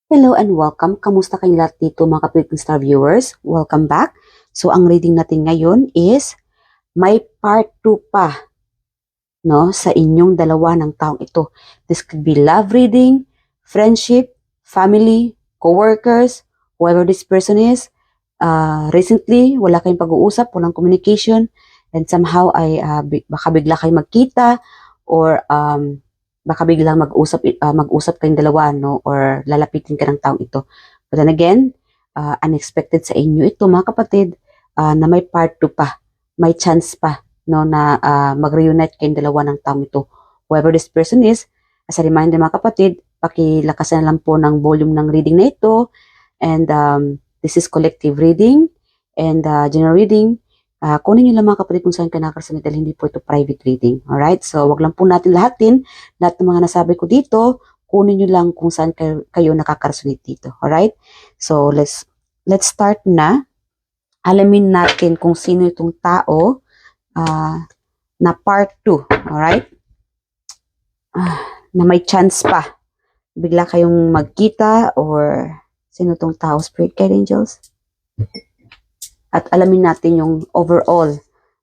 Hello and welcome. Kamusta kayong lahat dito mga Kapiliting Star viewers? Welcome back. So ang reading natin ngayon is may part 2 pa no, sa inyong dalawa ng taong ito. This could be love reading, friendship, family, co-workers, whoever this person is. Recently, wala kayong pag-uusap, walang communication, and somehow ay baka bigla kayong magkita or baka biglang mag-usap kayong dalawa, no? Or lalapitin ka ng taong ito. But then again, unexpected sa inyo ito, mga kapatid, na may part 2 pa. May chance pa, no, na mag-reunite kayong dalawa ng taong ito. Whoever this person is, as a reminder mga kapatid, pakilakasan na lang po ng volume ng reading na ito. And this is collective reading and general reading. Kunin nyo lang mga kapatid kung saan ka nakarasanit dahil hindi po ito private reading. Alright? So, wag lang po natin lahatin. Lahat ng mga nasabi ko dito, kunin nyo lang kung saan kayo nakakarasanit dito. Alright? So, let's start na. Alamin natin kung sino itong tao na part 2. Alright? Na may chance pa. Bigla kayong magkita or sino itong tao? Spirit Guide Angels? At alamin natin yung overall,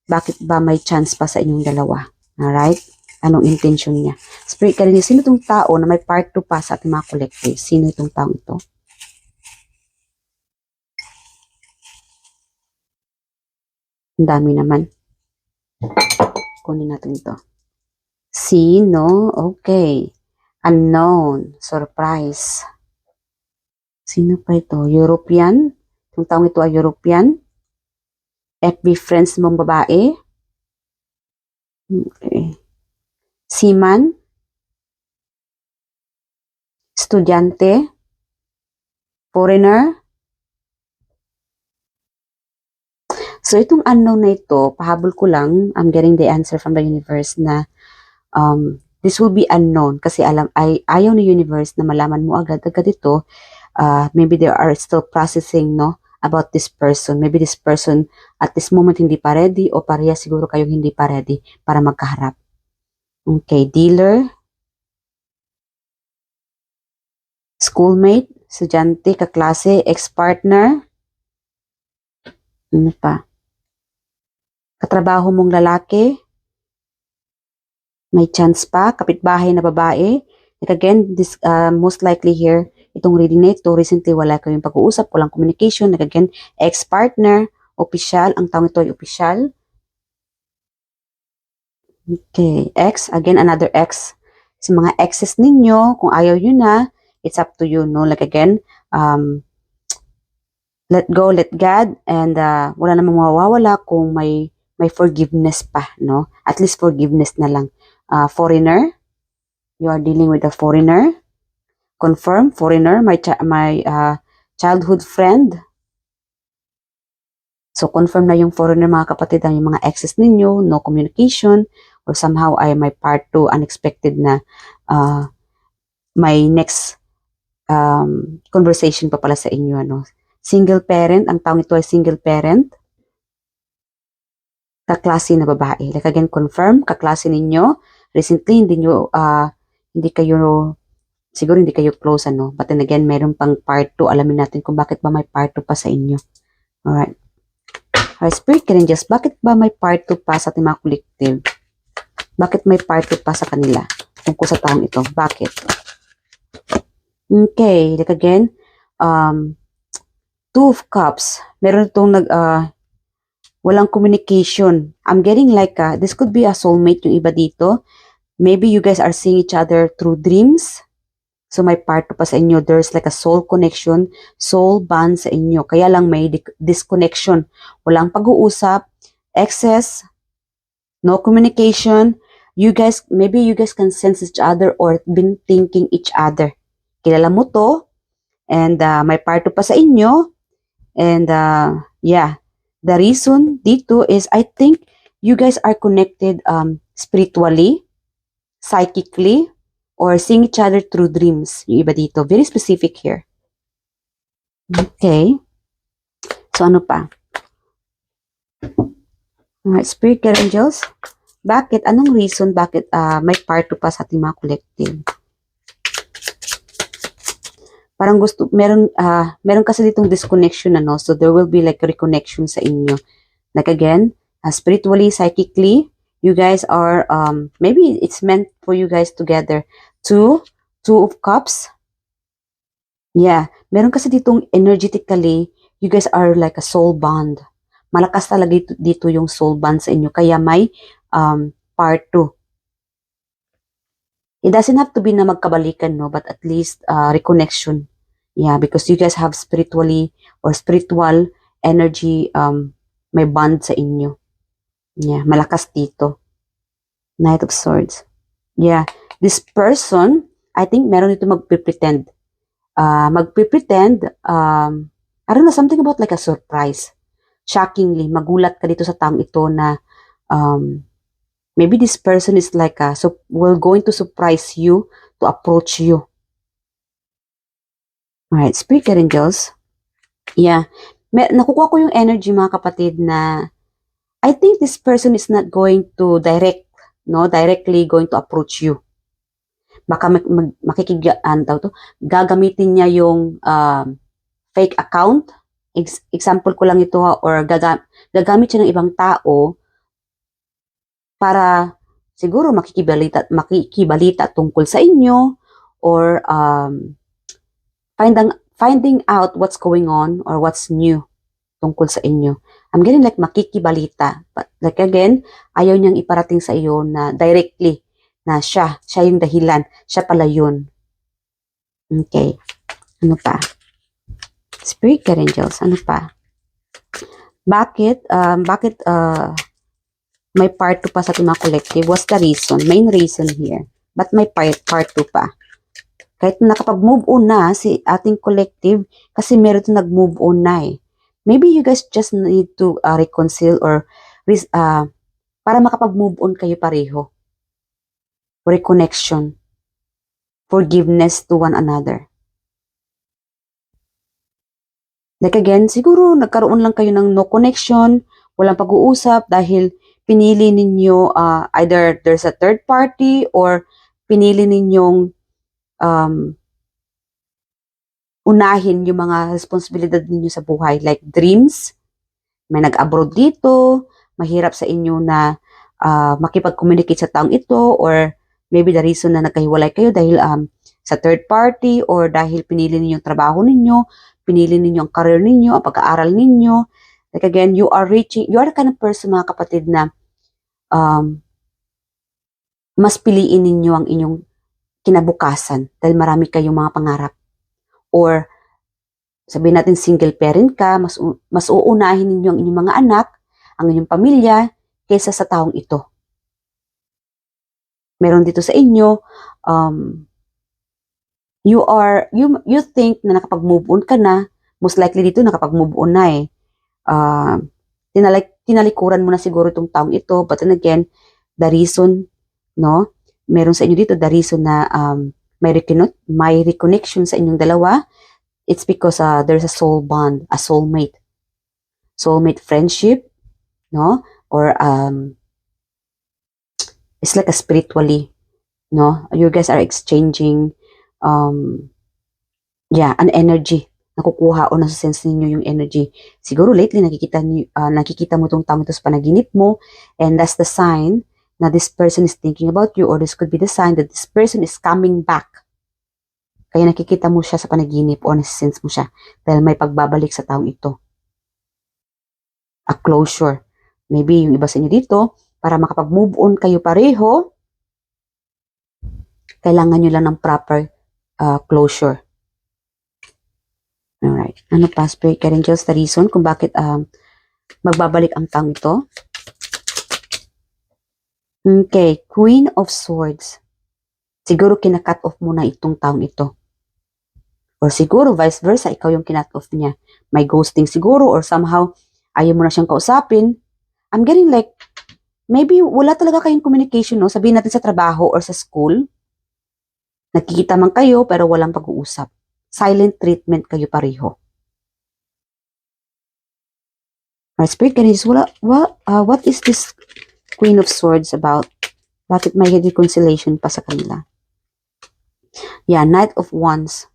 bakit ba may chance pa sa inyong dalawa. Alright? Anong intention niya? Spirit ka rin, sino itong tao na may part 2 pa sa ating mga collective? Sino itong taong ito? Ang dami naman. Kunin natin ito. Sino? Okay. Unknown. Surprise. Sino pa ito? European? Itong taong ito ay European? FB friends mong babae? Okay. Seaman? Estudyante? Foreigner? So, itong unknown na ito, pahabol ko lang, I'm getting the answer from the universe na this will be unknown kasi ayaw ni universe na malaman mo agad-agad ito. Maybe they are still processing, no, about this person. Maybe this person at this moment hindi pa ready o pareha siguro kayong hindi pa ready para magkaharap. Okay, dealer, schoolmate, estudyante, kaklase, ex-partner, ano pa? Katrabaho mong lalaki, may chance pa, kapitbahay na babae. Like again, this most likely here, itong reading na ito, recently wala kayong pag-uusap, walang communication. Like again, ex-partner, opisyal, ang taong ito ay opisyal. Okay, ex, again, another ex. Sa mga exes ninyo, kung ayaw yun na, it's up to you, no? Like again, let go, let God, and wala namang mawawala kung may forgiveness pa, no? At least forgiveness na lang. Foreigner, you are dealing with a foreigner. Confirm, foreigner, my childhood friend. So, confirm na yung foreigner mga kapatid, yung mga exes ninyo, no communication, or somehow ay may part 2, unexpected na may next conversation pa pala sa inyo, ano. Single parent, ang taong ito ay single parent. Kaklase na babae. Like again, confirm, kaklase ninyo. Recently, hindi kayo close, ano. But then again, meron pang part 2. Alamin natin kung bakit ba may part 2 pa sa inyo. Alright. Alright, Spirit Angels, bakit ba may part 2 pa sa ating mga collective? Bakit may part 2 pa sa kanila? Tungkol sa taong ito. Bakit? Okay, like again, 2 of Cups. Meron itong walang communication. I'm getting like, this could be a soulmate yung iba dito. Maybe you guys are seeing each other through dreams. So may part 2 pa sa inyo. There's like a soul connection, soul bond sa inyo. Kaya lang may disconnection. Walang pag-uusap, excess, no communication. Maybe you guys can sense each other or been thinking each other. Kilala mo to, and may part 2 pa sa inyo. And yeah, the reason dito is I think you guys are connected spiritually, psychically, or seeing each other through dreams. Yung iba dito. Very specific here. Okay. So, ano pa? Alright, Spirit Guide Angels. Bakit? Anong reason bakit may part 2 pa sa ating mga collective? Parang meron kasi ditong disconnection, ano? So, there will be like a reconnection sa inyo. Like again, spiritually, psychically, you guys are, maybe it's meant for you guys together. Two of Cups. Yeah, meron kasi ditong energetically, you guys are like a soul bond. Malakas talaga dito yung soul bond sa inyo. Kaya may part 2. It doesn't have to be na magkabalikan, no? But at least reconnection. Yeah, because you guys have spiritually or spiritual energy, may bond sa inyo. Yeah, malakas dito. Knight of Swords. Yeah, this person, I think meron dito magpipretend. I don't know, something about like a surprise. Shockingly, magulat ka dito sa taong ito na maybe this person is like so will going to surprise you to approach you. Alright, Spirit Angels. Yeah. Nakukuha ko yung energy, mga kapatid, na I think this person is not going to directly going to approach you. Baka gagamitin niya yung fake account. Example ko lang ito, or gagamit siya ng ibang tao para siguro makikibalita tungkol sa inyo, or finding out what's going on or what's new tungkol sa inyo. I'm getting like makikibalita. But like again, ayaw niyang iparating sa iyo na directly na siya yung dahilan. Siya pala yun. Okay. Ano pa? Spirit Angels, ano pa? Bakit may part 2 pa sa ating mga collective? What's the reason? Main reason here. But may part 2 pa. Kahit nakapag-move on na si ating collective, kasi meron na nag-move on na eh. Maybe you guys just need to reconcile or para makapag-move on kayo pareho. Reconnection. Forgiveness to one another. Like again, siguro nagkaroon lang kayo ng no connection, walang pag-uusap dahil pinili ninyo either there's a third party or pinili ninyong unahin yung mga responsibilidad ninyo sa buhay, like dreams. May nag-abroad dito, mahirap sa inyo na makipag-communicate sa taong ito, or maybe the reason na nagkahiwalay kayo dahil sa third party, or dahil pinili ninyo yung trabaho ninyo, pinili ninyo ang career ninyo, ang pag-aaral ninyo. Like again, you are the kind of person, mga kapatid, na mas piliin ninyo ang inyong kinabukasan dahil marami kayong mga pangarap. Or sabihin natin single parent ka, mas uunahin ninyo ang inyong mga anak, ang inyong pamilya, kaysa sa taong ito. Meron dito sa inyo, you think na nakapag-move on ka na, most likely dito nakapag-move on na eh. Tinalikuran mo na siguro itong taong ito, but then again, the reason, no, meron sa inyo dito, the reason na may reconnection sa inyong dalawa, it's because there's a soul bond, a soulmate friendship, no, or it's like a spiritually, no, you guys are exchanging an energy. Nakukuha o nasa-sense ninyo yung energy. Siguro lately nakikita mo tong taong ito sa panaginip mo, and that's the sign na this person is thinking about you, or this could be the sign that this person is coming back. Kaya nakikita mo siya sa panaginip o nasa-sense mo siya dahil may pagbabalik sa taong ito. A closure. Maybe yung iba sa inyo dito, para makapag-move on kayo pareho, kailangan nyo lang ng proper closure. Alright. Ano pa, Spirit Angels, the reason kung bakit magbabalik ang taong ito? Okay, Queen of Swords. Siguro kina-cut off mo na itong taong ito. Or siguro vice versa, ikaw yung kinat off niya. May ghosting siguro, or somehow ayaw mo na siyang kausapin. I'm getting like, maybe wala talaga kayong communication, no? Sabihin natin sa trabaho or sa school. Nagkikita man kayo pero walang pag-uusap. Silent treatment kayo pareho. Alright, Spirit Guides, what is this Queen of Swords about? Bakit may reconciliation pa sa kanila? Yeah, Knight of Wands.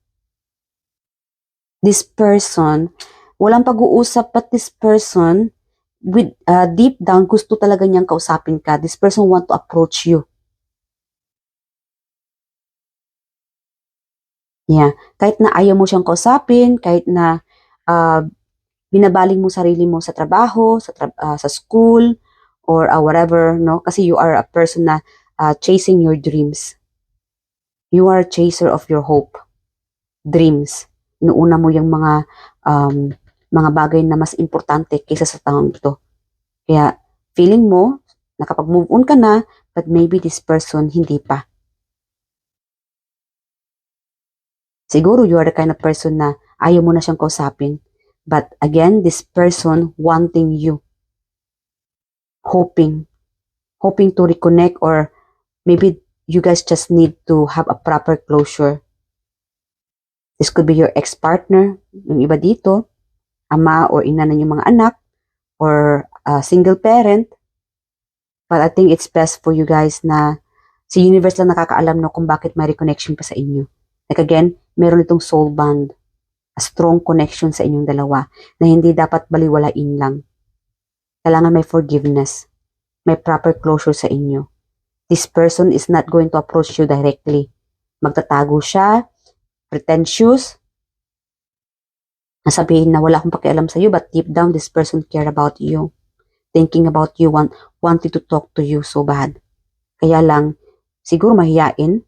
This person, walang pag-uusap, but this person, with deep down, gusto talaga niyang kausapin ka. This person want to approach you. Yeah. Kahit na ayaw mo siyang kausapin, kahit na uh, binabaling mo sarili mo sa trabaho, sa school, or whatever, no? Kasi you are a person na chasing your dreams. You are a chaser of your hope, dreams. Inuuna mo yung mga bagay na mas importante kaysa sa taong ito. Kaya feeling mo, nakapag-move on ka na, but maybe this person hindi pa. Siguro you are the kind of person na ayaw mo na siyang kausapin. But again, this person wanting you. Hoping to reconnect, or maybe you guys just need to have a proper closure. This could be your ex-partner, yung iba dito, ama or ina ng yung mga anak, or single parent. But I think it's best for you guys na si universe lang nakakaalam no kung bakit may reconnection pa sa inyo. Like again, meron itong soul bond, a strong connection sa inyong dalawa na hindi dapat baliwalain lang. Kailangan may forgiveness, may proper closure sa inyo. This person is not going to approach you directly. Magtatago siya, pretentious, nasabihin na wala akong pakialam sa iyo, but deep down, this person care about you. Thinking about you, wanting to talk to you so bad. Kaya lang, siguro mahiyain.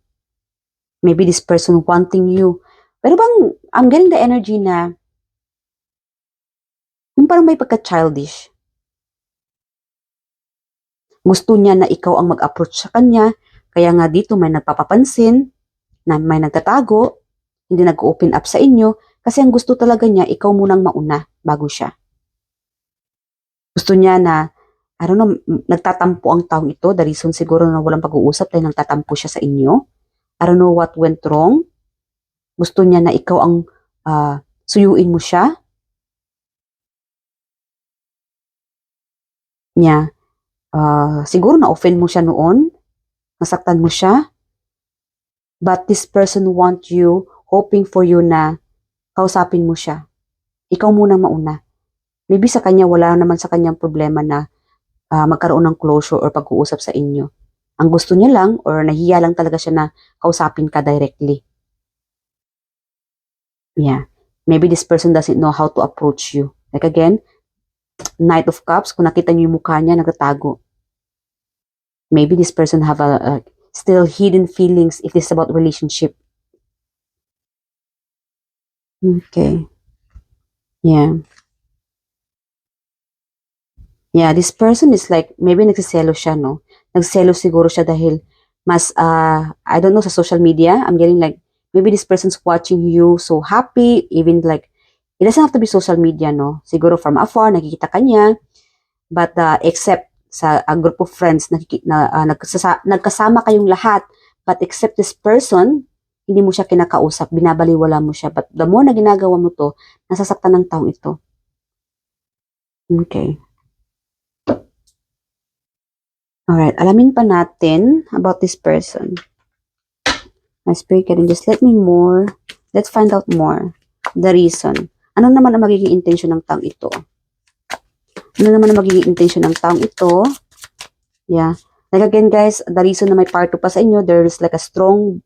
Maybe this person wanting you. Pero bang, I'm getting the energy na, yung parang may pagka-childish. Gusto niya na ikaw ang mag-approach sa kanya, kaya nga dito may nagpapapansin, na may nagtatago, hindi nag-open up sa inyo, kasi ang gusto talaga niya, ikaw munang mauna bago siya. Gusto niya na, I don't know, nagtatampo ang taong ito, the reason siguro na walang pag-uusap dahil nagtatampo siya sa inyo. I don't know what went wrong. Gusto niya na ikaw ang suyuin mo siya. Niya, siguro na-offend mo siya noon, nasaktan mo siya. But this person want you, hoping for you na kausapin mo siya. Ikaw munang mauna. Maybe sa kanya, wala naman sa kanyang problema na magkaroon ng closure or pag-uusap sa inyo. Ang gusto niya lang or nahiya lang talaga siya na kausapin ka directly. Yeah. Maybe this person doesn't know how to approach you. Like again, Knight of Cups, kung nakita niyo yung mukha niya, nagtatago. Maybe this person have a still hidden feelings if it's about relationship. Okay. Yeah. Yeah, this person is like, maybe nagsiselo siya, no? Nagsiselo siguro siya dahil mas, I don't know, sa social media, I'm getting like, maybe this person's watching you so happy, even like, it doesn't have to be social media, no? Siguro from afar, nakikita ka niya, but except sa group of friends, nagkasama kayong lahat, but except this person, hindi mo siya kinakausap, binabaliwala mo siya, but the more na ginagawa mo to, nasasaktan ng taong ito. Okay. Alright, alamin pa natin about this person. My spirit can just let me more. Let's find out more. The reason. Ano naman ang magiging intention ng taong ito? Ano naman ang magiging intention ng taong ito? Yeah. Like again guys, the reason na may part 2 pa sa inyo, there's like a strong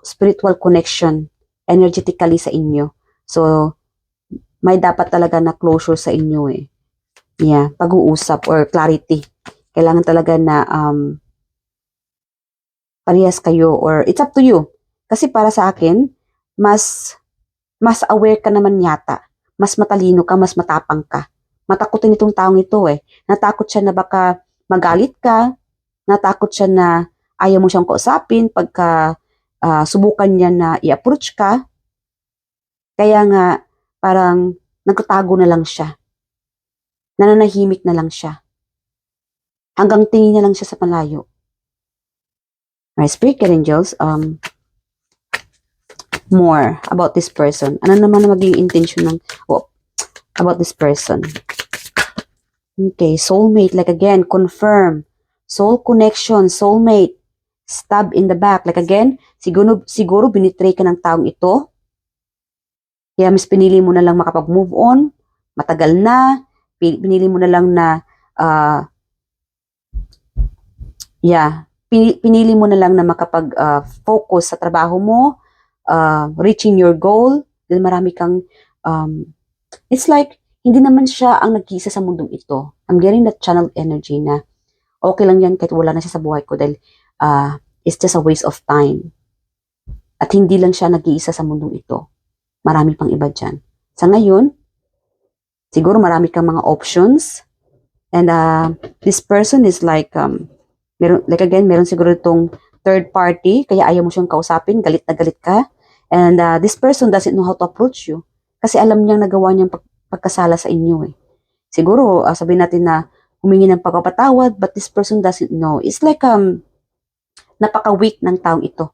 spiritual connection energetically sa inyo. So, may dapat talaga na closure sa inyo eh. Yeah, pag-uusap or clarity. Kailangan talaga na parehas kayo or it's up to you. Kasi para sa akin, mas aware ka naman yata. Mas matalino ka, mas matapang ka. Matakotin itong taong ito eh. Natakot siya na baka magalit ka. Natakot siya na ayaw mo siyang kausapin pagka subukan niya na i-approach ka. Kaya nga parang nagtatago na lang siya. Nananahimik na lang siya. Hanggang tingin niya lang siya sa malayo. My spirit angels, more about this person. Ano naman ang magiging intention ng about this person? Okay, soulmate, like again, confirm. Soul connection, soulmate. Stab in the back. Like again, siguro binitray ka ng taong ito. Kaya mas pinili mo na lang makapag-move on, matagal na, pinili mo na lang na, pinili mo na lang na makapag-focus sa trabaho mo, reaching your goal, dahil marami kang, it's like, hindi naman siya ang nag-iisa sa mundong ito. I'm getting that channel energy na, okay lang yan kahit wala na siya sa buhay ko dahil it's just a waste of time. At hindi lang siya nag-iisa sa mundong ito. Marami pang iba dyan. Sa ngayon, siguro marami kang mga options. And this person is like, meron siguro itong third party, kaya ayaw mo siyang kausapin, galit na galit ka. And this person doesn't know how to approach you. Kasi alam niyang nagawa niyang pagkasala sa inyo eh. Siguro, sabihin natin na humingi ng pagpapatawad, but this person doesn't know. It's like, napaka-weak ng taong ito.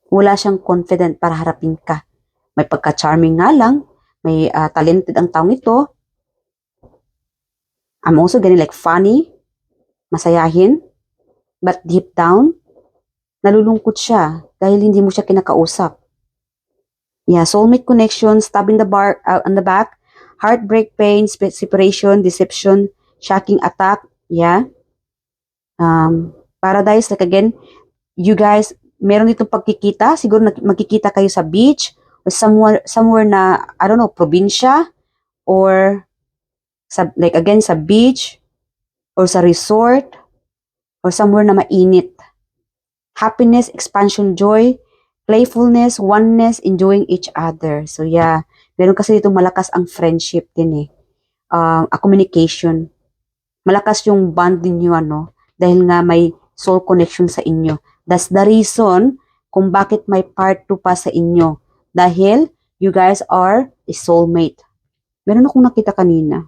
Wala siyang confident para harapin ka. May pagka-charming nga lang, may talented ang taong ito. I'm also getting like funny, masayahin, but deep down, nalulungkot siya dahil hindi mo siya kinakausap. Yeah, soulmate connection, stab in the on the back, heartbreak, pain, separation, deception, shocking attack. Yeah. Paradise, like again, you guys, meron ditong pagkikita. Siguro magkikita kayo sa beach or somewhere na, I don't know, probinsya or like again sa beach or sa resort or somewhere na mainit. Happiness, expansion, joy, playfulness, oneness, enjoying each other. So yeah, meron kasi ditong malakas ang friendship din eh. A communication. Malakas yung bond ninyo dahil nga may soul connection sa inyo. That's the reason kung bakit may part 2 pa sa inyo. Dahil you guys are a soulmate. Meron akong nakita kanina.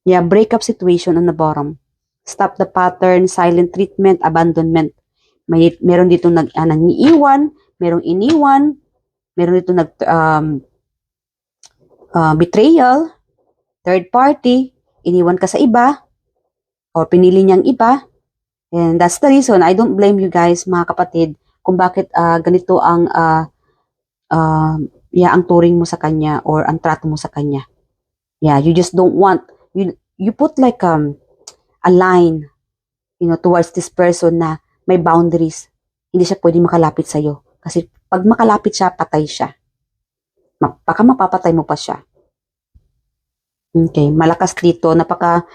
Yeah, breakup situation on the bottom. Stop the pattern, silent treatment, abandonment. Meron dito nangiiwan, merong iniwan, meron dito betrayal, third party, iniwan ka sa iba, or pinili niyang iba. And that's the reason, I don't blame you guys, mga kapatid, kung bakit ganito ang ang turing mo sa kanya or ang trato mo sa kanya. Yeah, you just don't want, you put like a line, towards this person na may boundaries. Hindi siya pwede makalapit sa'yo. Kasi pag makalapit siya, patay siya. Baka mapapatay mo pa siya. Okay, malakas dito, napaka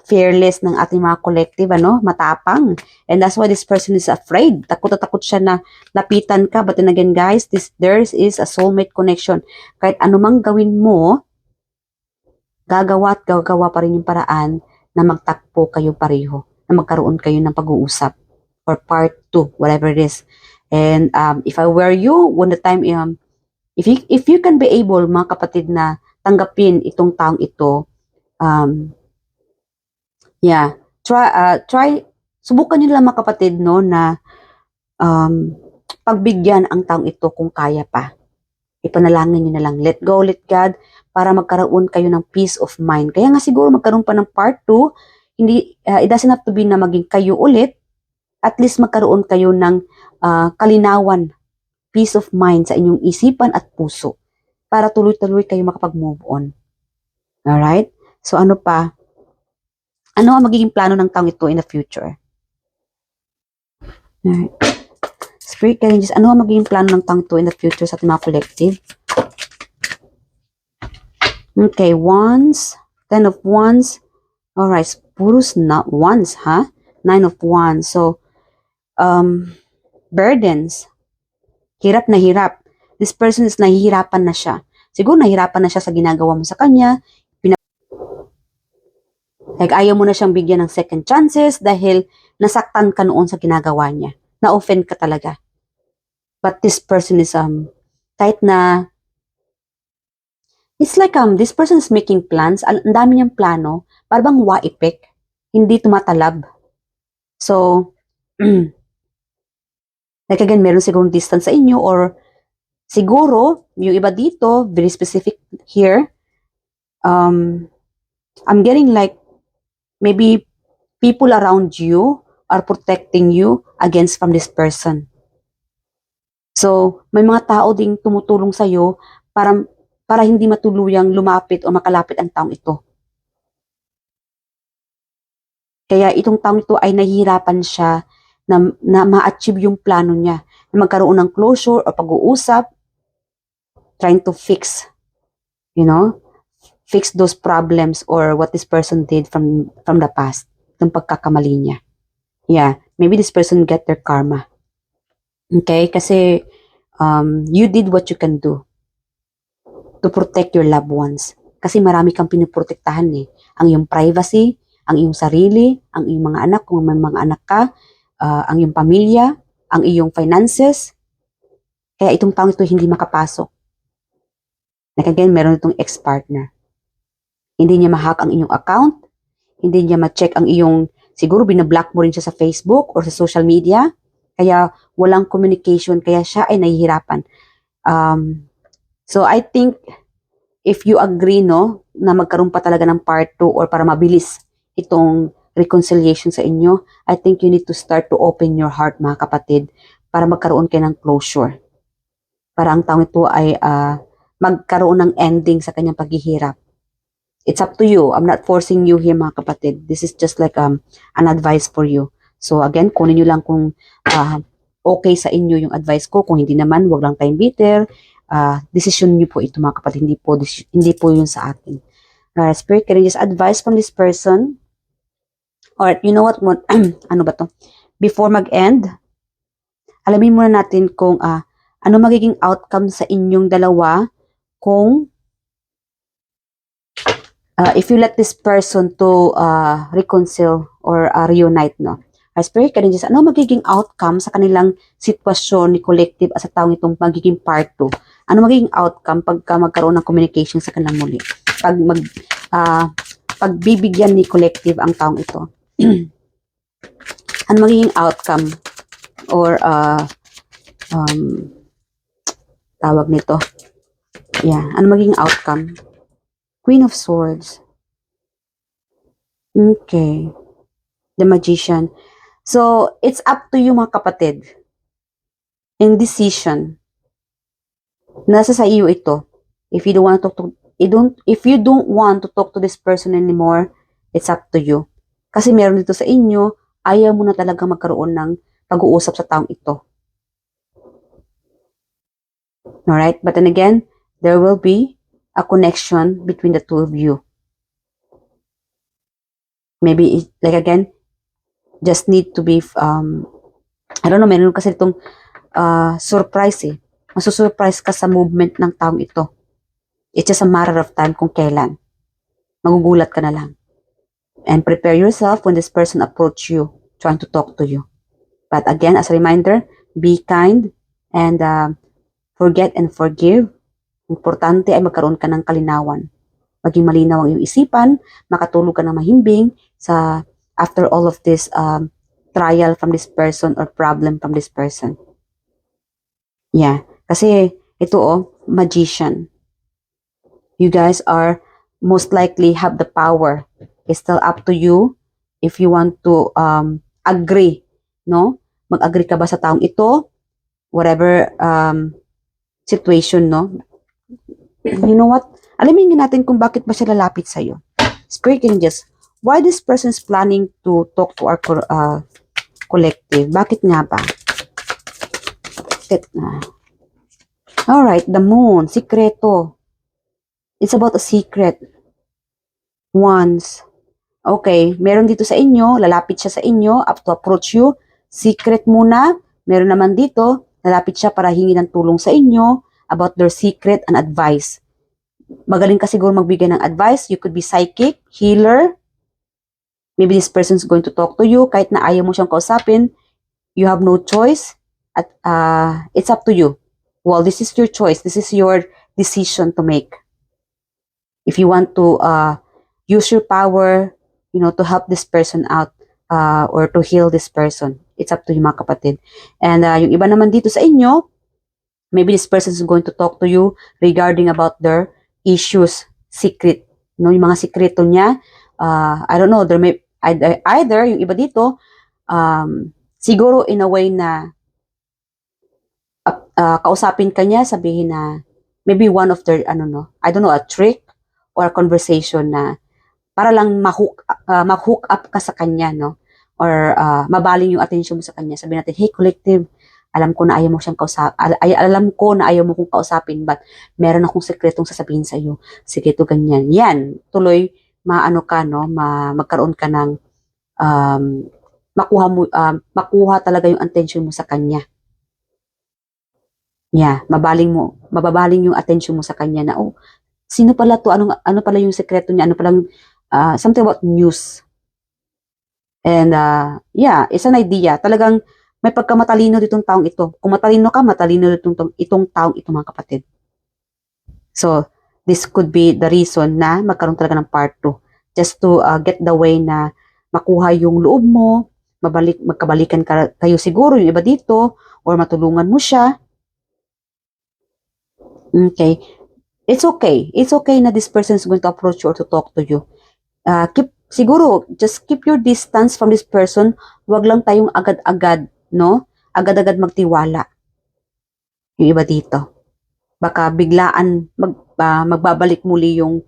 fearless ng ating mga collective, matapang. And that's why this person is afraid. Takot na takot siya na lapitan ka. But then again, guys, there is a soulmate connection. Kahit anumang gawin mo, gagawa at gagawa pa rin yung paraan na magtakpo kayo pareho, na magkaroon kayo ng pag-uusap or part 2, whatever it is. And if I were you, when the time, if you can be able, mga kapatid, na tanggapin itong taong ito, try, subukan nyo lang mga kapatid, na pagbigyan ang taong ito kung kaya pa. Ipanalangin nyo na lang, let go, let God, para magkaroon kayo ng peace of mind. Kaya nga siguro magkaroon pa ng part 2, it doesn't have to be na maging kayo ulit, at least magkaroon kayo ng kalinawan, peace of mind sa inyong isipan at puso, para tuloy-tuloy kayo makapag-move on. Alright? So ano pa? Ano ang magiging plano ng taong ito in the future? Alright. Spirit guidance, ano ang magiging plano ng taong ito in the future sa ating mga collective? Okay, wands, 10 of wands. Alright, puros not wands, ha? 9 of wands. So, burdens. Hirap na hirap. This person is nahihirapan na siya. Siguro nahihirapan na siya sa ginagawa mo sa kanya. Like, ayaw mo na siyang bigyan ng second chances dahil nasaktan ka noon sa ginagawa niya. Na-offend ka talaga. But this person is, kahit na, it's like, this person is making plans. Ang dami niyang plano. Parang wa-epek. Hindi tumatalab. So, like again, meron sigurong distance sa inyo, or siguro, yung iba dito, very specific here, I'm getting like, maybe people around you are protecting you against from this person. So, may mga tao ding tumutulong sa'yo para hindi matuluyang lumapit o makalapit ang taong ito. Kaya itong taong ito ay nahihirapan siya na ma-achieve yung plano niya, na magkaroon ng closure o pag-uusap, trying to fix, you know, fix those problems or what this person did from the past, yung pagkakamali niya. Yeah, maybe this person get their karma. Okay? Kasi you did what you can do to protect your loved ones. Kasi marami kang pinoprotektahan eh. Ang iyong privacy, ang iyong sarili, ang iyong mga anak, kung may mga anak ka, ang iyong pamilya, ang iyong finances. Kaya itong taong ito hindi makapasok. Like again, meron itong ex-partner. Hindi niya ma-hack ang inyong account, hindi niya ma-check ang iyong, siguro binablock mo rin siya sa Facebook or sa social media, kaya walang communication, kaya siya ay nahihirapan. So I think, if you agree, no, na magkaroon pa talaga ng part 2 or para mabilis itong reconciliation sa inyo, I think you need to start to open your heart, mga kapatid, para magkaroon kayo ng closure. Para ang taong ito ay magkaroon ng ending sa kanyang paghihirap. It's up to you. I'm not forcing you here, mga kapatid. This is just like an advice for you. So again, kunin nyo lang kung okay sa inyo yung advice ko. Kung hindi naman, wag lang tayong bitter. Decision nyo po ito, mga kapatid. Hindi po yun sa akin. Spirit, can I just advise from this person? Or you know what? Ano ba to? Before mag-end, alamin muna natin kung ano magiging outcome sa inyong dalawa kung if you let this person to reconcile or reunite, no? Spirit, can I just, ano magiging outcome sa kanilang sitwasyon ni collective at sa taong itong magiging part 2? Ano magiging outcome pagka magkaroon ng communication sa kanilang muli? Pagbibigyan ni collective ang taong ito. Ano magiging outcome or tawag nito? Yeah, ano magiging outcome? Queen of Swords. Okay. The Magician. So, it's up to you, mga kapatid. In decision. Nasa sa iyo ito. If you don't want to talk to, if you don't want to talk to this person anymore, it's up to you. Kasi meron dito sa inyo, ayaw mo na talaga magkaroon ng pag-uusap sa taong ito. Alright? But then again, there will be a connection between the two of you. Maybe, like again, just need to be, I don't know, meron kasi itong surprise eh. Masusurprise ka sa movement ng taong ito. It's just a matter of time kung kailan. Magugulat ka na lang. And prepare yourself when this person approach you, trying to talk to you. But again, as a reminder, be kind and forget and forgive. Importante ay magkaroon ka ng kalinawan. Maging malinaw ang iyong isipan, makatulog ka ng mahimbing sa after all of this trial from this person or problem from this person. Yeah, kasi ito magician. You guys are most likely have the power. It's still up to you if you want to agree, no? Mag-agree ka ba sa taong ito? Whatever situation, no? You know what? Alamin natin kung bakit ba siya lalapit sa iyo. Spirit angels, why this person is planning to talk to our collective? Bakit nga ba? Alright, the moon, sikreto. It's about a secret. Once. Okay, meron dito sa inyo, lalapit siya sa inyo, up to approach you. Secret muna. Meron naman dito, lalapit siya para hingi ng tulong sa inyo about their secret and advice. Magaling ka siguro magbigay ng advice. You could be psychic, healer. Maybe this person is going to talk to you. Kahit na ayaw mo siyang kausapin, you have no choice. At it's up to you. Well, this is your choice. This is your decision to make. If you want to use your power, to help this person out or to heal this person, it's up to you, mga kapatid. And yung iba naman dito sa inyo, maybe this person is going to talk to you regarding about their issues, secret. Yung mga sikreto niya, I don't know, there may either yung iba dito, siguro in a way na kausapin ka niya, sabihin na maybe one of their, I don't know, a trick or a conversation na para lang ma-hook up ka sa kanya, no? Or mabaling yung attention mo sa kanya. Sabihin natin, hey, collective, alam ko na ayaw mo siyang alam ko na ayaw mo kong kausapin, but meron akong sekretong sasabihin sa iyo. Sige, to ganyan. Yan, tuloy, maano ka, no? Magkaroon ka ng, um, makuha talaga yung attention mo sa kanya. Yeah, mababaling yung attention mo sa kanya na, oh, sino pala to? Ano pala yung sekreto niya? Ano palang, something about news. And, yeah, it's an idea. Talagang may pagkamatalino ditong taong ito. Kung matalino ka, matalino itong taong ito, mga kapatid. So, this could be the reason na magkaroon talaga ng part 2. Just to get the way na makuha yung loob mo, magkabalikan kayo siguro yung iba dito, or matulungan mo siya. Okay. It's okay. It's okay na this person is going to approach you or to talk to you. Siguro, just keep your distance from this person. Huwag lang tayong agad-agad, no? Agad-agad magtiwala. Yung iba dito. Baka biglaan magbabalik muli yung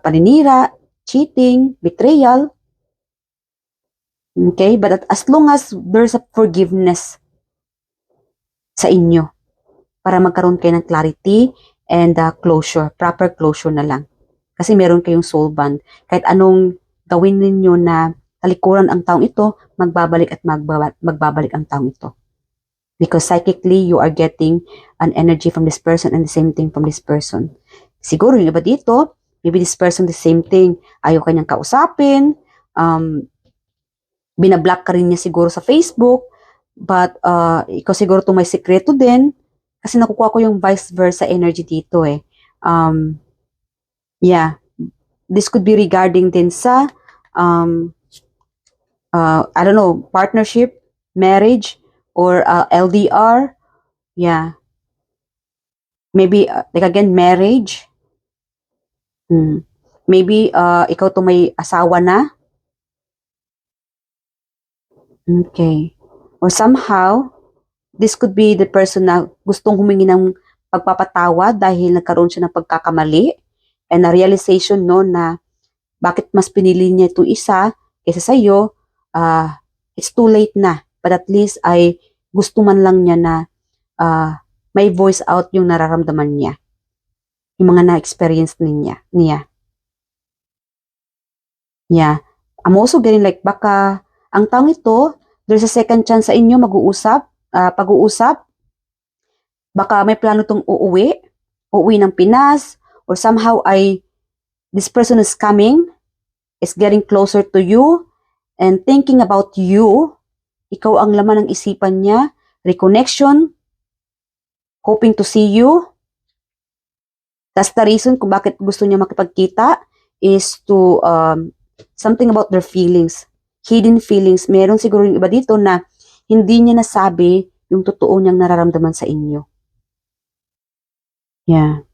paninira, cheating, betrayal. Okay? But as long as there's a forgiveness sa inyo, para magkaroon kayo ng clarity and closure, proper closure na lang. Kasi meron kayong soul bond. Kahit anong gawin ninyo na talikuran ang taong ito, magbabalik at magbabalik ang taong ito. Because psychically, you are getting an energy from this person and the same thing from this person. Siguro yung iba dito, maybe this person the same thing. Ayaw kanyang kausapin, binablock ka rin niya siguro sa Facebook, but ikaw siguro itong may sekreto din, kasi nakukuha ko yung vice versa energy dito eh. Yeah, this could be regarding din sa, I don't know, partnership, marriage, or LDR. Yeah. Maybe, like again, marriage. Maybe, ikaw to may asawa na. Okay. Or somehow, this could be the person na gustong humingi ng pagpapatawad dahil nagkaroon siya ng pagkakamali and a realization no na bakit mas pinili niya itong isa kaysa sa iyo, it's too late na. But at least ay gusto man lang niya na may voice out yung nararamdaman niya. Yung mga na-experience niya. Yeah. I'm also getting like baka ang taong ito, there's a second chance sa inyo pag-uusap. Baka may plano tong uuwi ng Pinas, or somehow this person is coming, is getting closer to you, and thinking about you. Ikaw ang laman ng isipan niya, reconnection, hoping to see you. That's the reason kung bakit gusto niya makipagkita is to something about their feelings, hidden feelings. Meron siguro yung iba dito na hindi niya nasabi yung totoo niyang nararamdaman sa inyo. Yeah.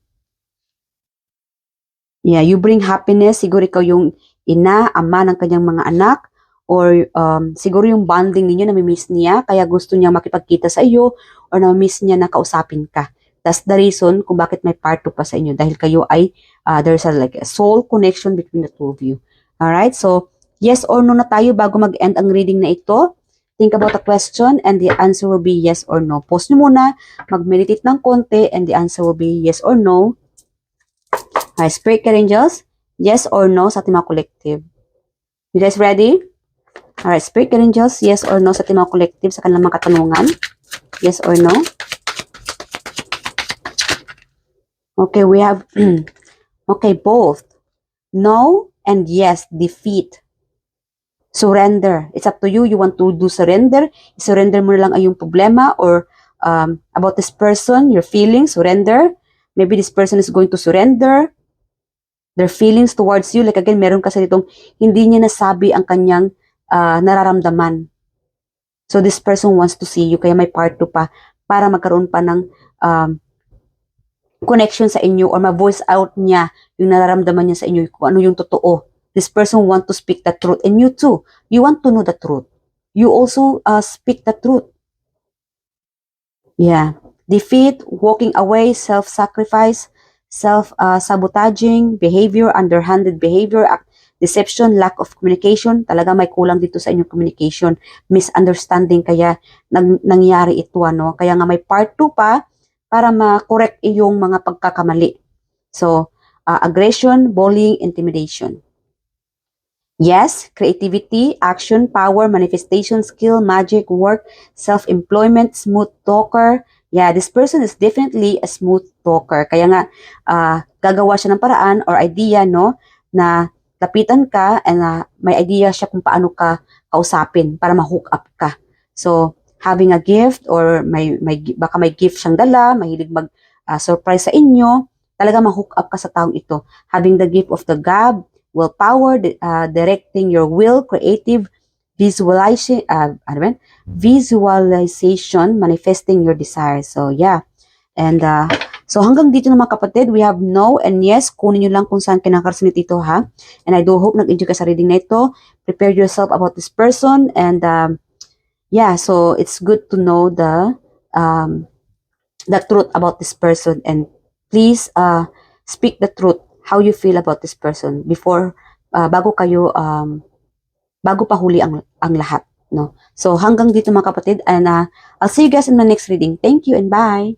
Yeah, you bring happiness. Siguro ikaw yung ina, ama ng kanyang mga anak, or siguro yung bonding ninyo, nami-miss niya, kaya gusto niya makipagkita sa iyo, or nami-miss niya na kausapin ka. That's the reason kung bakit may part 2 pa sa inyo, dahil kayo ay, there's like a soul connection between the two of you. Alright, so yes or no na tayo bago mag-end ang reading na ito. Think about the question and the answer will be yes or no. Pause nyo muna, mag-meditate ng konti, and the answer will be yes or no. Alright, Spirit Angels, yes or no sa ating mga collective. You guys ready? Alright, Spirit Angels, yes or no sa ating mga collective sa kanilang mga katanungan. Yes or no? Okay, we have, okay, both. No and yes, defeat. Surrender. It's up to you. You want to do surrender. Surrender mo na lang ay yung problema or about this person, your feelings, surrender. Maybe this person is going to surrender their feelings towards you. Like again, meron kasi ditong hindi niya nasabi ang kanyang nararamdaman. So this person wants to see you, kaya may part 2 pa para magkaroon pa ng connection sa inyo or ma-voice out niya yung nararamdaman niya sa inyo, kung ano yung totoo. This person want to speak the truth, and you too, you want to know the truth. You also speak the truth. Yeah. defeat, walking away, self-sacrifice, self-sabotaging behavior, underhanded behavior, deception, lack of communication. Talaga may kulang dito sa inyong communication, misunderstanding, kaya nangyari ito, ano. Kaya nga may part 2 pa para ma-correct iyong mga pagkakamali. So, aggression, bullying, intimidation. Yes, creativity, action, power, manifestation, skill, magic, work, self-employment, smooth talker. Yeah, this person is definitely a smooth talker. Kaya nga, gagawa siya ng paraan or idea, no, na lapitan ka and may idea siya kung paano ka kausapin para ma-hook up ka. So, having a gift or baka may gift siyang dala, mahilig mag-surprise sa inyo, talaga ma-hook up ka sa taong ito. Having the gift of the gab, willpower, directing your will, creative, visualization, manifesting your desires. So, yeah. And, so hanggang dito na mga kapatid, we have no and yes. Kunin nyo lang kung saan kinakarasanit ito, ha? And I do hope nag-enjoy ka sa reading na ito. Prepare yourself about this person. And, yeah, so it's good to know the truth about this person. And please, speak the truth, how you feel about this person before bago pa huli ang lahat, no. So hanggang dito mga kapatid, and I'll see you guys in my next reading. Thank you and bye.